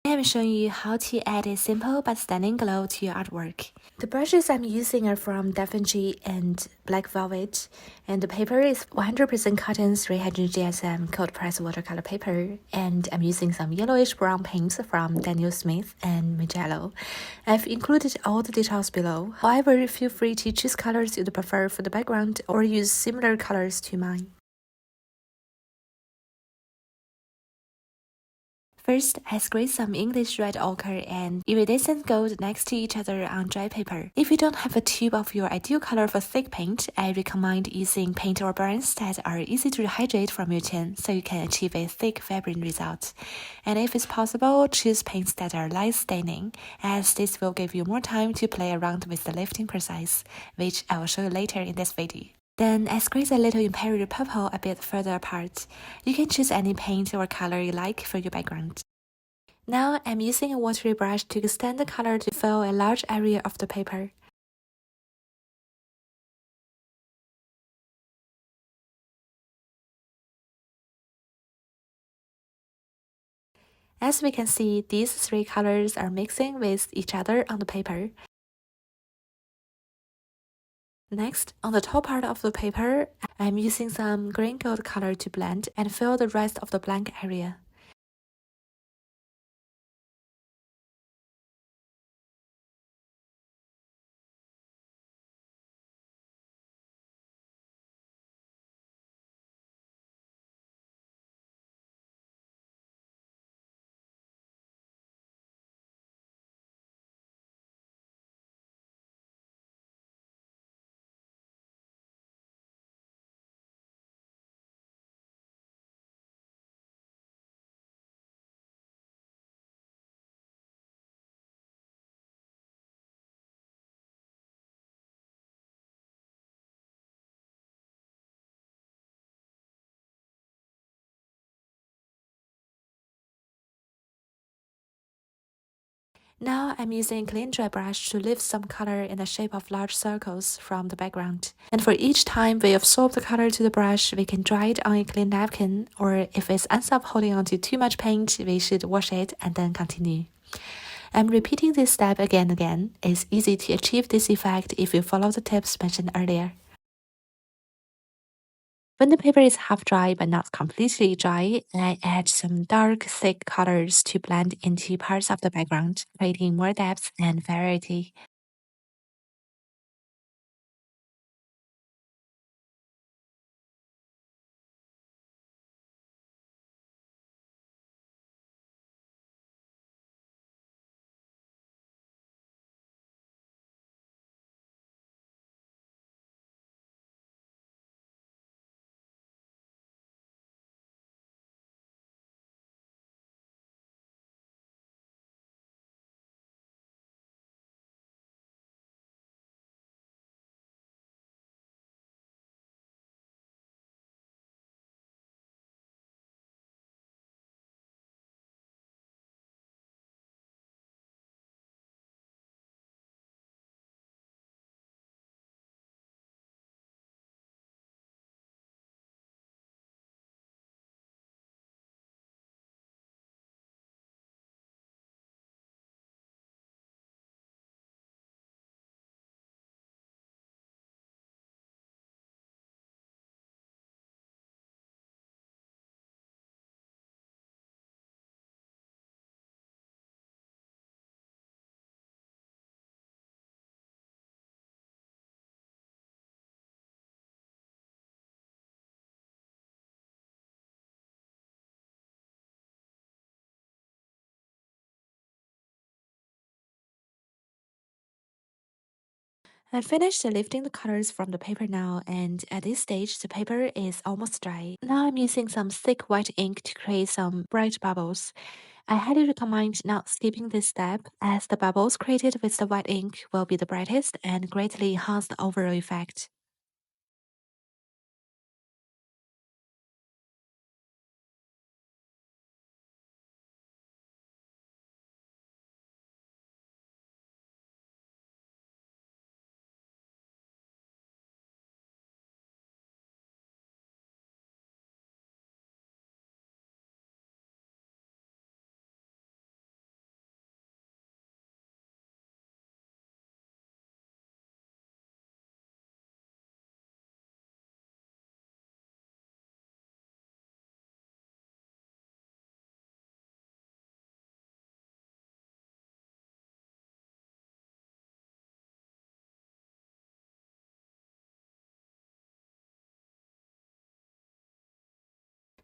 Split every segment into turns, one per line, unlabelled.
I'm showing you how to add a simple but stunning glow to your artwork. The brushes I'm using are from Davinci and Black Velvet, and the paper is 100% cotton 300 GSM cold press watercolor paper, and I'm using some yellowish brown paints from Daniel Smith and Mugello. I've included all the details below. However, feel free to choose colors you'd prefer for the background or use similar colors to mine. First, I squeeze some English Red Ochre and Iridescent Gold next to each other on dry paper. If you don't have a tube of your ideal color for thick paint, I recommend using paint or brands that are easy to rehydrate from your tin so you can achieve a thick, vibrant result. And if it's possible, choose paints that are light staining, as this will give you more time to play around with the lifting process, which I will show you later in this video. Then I squeeze a little Imperial purple a bit further apart. You can choose any paint or color you like for your background. Now I'm using a watery brush to extend the color to fill a large area of the paper. As we can see, these three colors are mixing with each other on the paper. Next, on the top part of the paper, I'm using some green gold color to blend and fill the rest of the blank area. Now I'm using a clean dry brush to lift some color in the shape of large circles from the background. And for each time we absorb the color to the brush, we can dry it on a clean napkin, or if it ends up holding onto too much paint, we should wash it and then continue. I'm repeating this step again and again. It's easy to achieve this effect if you follow the tips mentioned earlier. When the paper is half dry but not completely dry, I add some dark, thick colors to blend into parts of the background, creating more depth and variety. I finished lifting the colors from the paper now, and at this stage the paper is almost dry. Now I'm using some thick white ink to create some bright bubbles. I highly recommend not skipping this step, as the bubbles created with the white ink will be the brightest and greatly enhance the overall effect.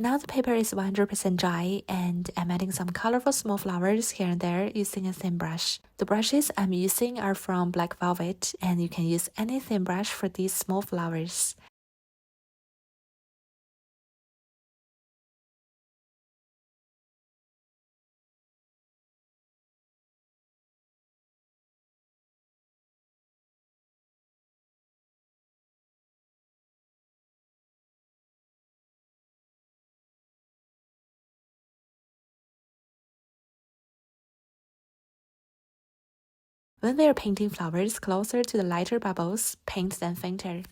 Now the paper is 100% dry, and I'm adding some colorful small flowers here and there using a thin brush. The brushes I'm using are from Black Velvet, and you can use any thin brush for these small flowers. When we are painting flowers closer to the lighter bubbles, paint them fainter.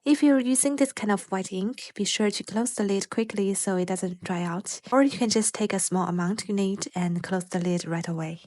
If you're using this kind of white ink, be sure to close the lid quickly so it doesn't dry out, or you can just take a small amount you need and close the lid right away.